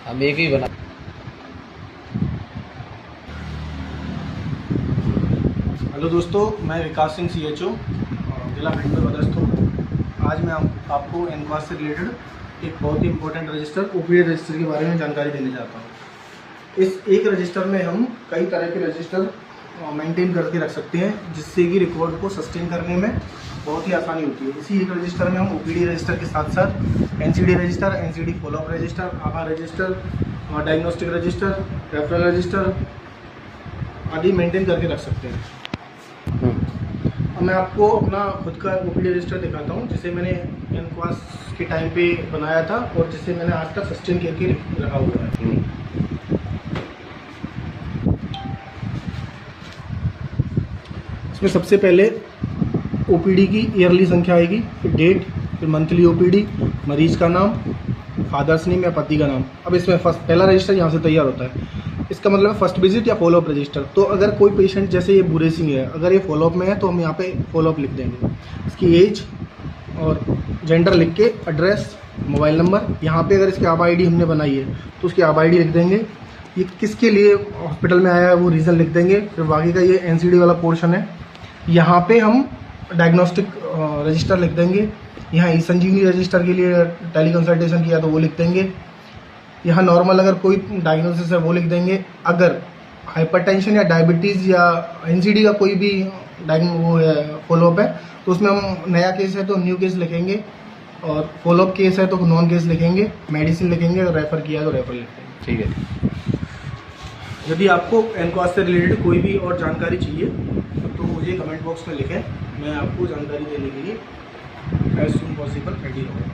हम एक ही बना। हेलो दोस्तों, मैं विकास सिंह CHO जिला भिंड में पदस्थ हूँ। आज मैं आपको एनक्वास से रिलेटेड एक बहुत ही इंपॉर्टेंट रजिस्टर OPD रजिस्टर के बारे में जानकारी देने जाता हूँ। इस एक रजिस्टर में हम कई तरह के रजिस्टर मेंटेन करके रख सकते हैं, जिससे कि रिकॉर्ड को सस्टेन करने में बहुत ही आसानी होती है। इसी एक रजिस्टर में हम OPD रजिस्टर के साथ साथ NCD register, NCD followup register, आभा register, diagnostic register, referral register आदि मेंटेन करके रख सकते हैं। अब मैं आपको अपना खुद का OPD रजिस्टर दिखाता हूँ, जिसे मैंने एनक्वास के टाइम पे बनाया था और जिसे मैंने आज तक सस्टेन करके रखा हुआ है। इसमें सबसे पहले OPD की ईयरली संख्या आएगी, फिर डेट, फिर मंथली OPD, मरीज का नाम, फादर्स नेम या पति का नाम। अब इसमें पहला रजिस्टर यहाँ से तैयार होता है। इसका मतलब है फर्स्ट विजिट या फॉलोअप रजिस्टर। तो अगर कोई पेशेंट जैसे ये बुरे सिंह है, अगर ये फॉलोअप में है तो हम यहाँ पे फॉलोअप लिख देंगे, इसकी एज और जेंडर लिख के एड्रेस, मोबाइल नंबर। यहाँ पे अगर इसकी आभा ID हमने बनाई है तो उसकी आभा ID लिख देंगे। ये किसके लिए हॉस्पिटल में आया है वो रीज़न लिख देंगे। फिर बाकी का ये NCD वाला पोर्शन है, यहाँ पे हम डायग्नोस्टिक रजिस्टर लिख देंगे। यहाँ ई-संजीवनी रजिस्टर के लिए टेली कंसल्टेशन किया तो वो लिख देंगे। यहाँ नॉर्मल अगर कोई डायग्नोसिस है वो लिख देंगे। अगर हाइपरटेंशन या डायबिटीज़ या NCD का कोई भी वो है फॉलोअप है तो उसमें हम नया केस है तो न्यू केस लिखेंगे, और फॉलोअप केस है तो नॉन केस लिखेंगे, मेडिसिन लिखेंगे, और रेफ़र किया तो रेफ़र लिखेंगे। ठीक है। यदि आपको एनक्वास से रिलेटेड कोई भी और जानकारी चाहिए तो मुझे कमेंट बॉक्स में लिखें, मैं आपको जानकारी देने के लिए एज सून पॉसिबल रेडी रहूँगा।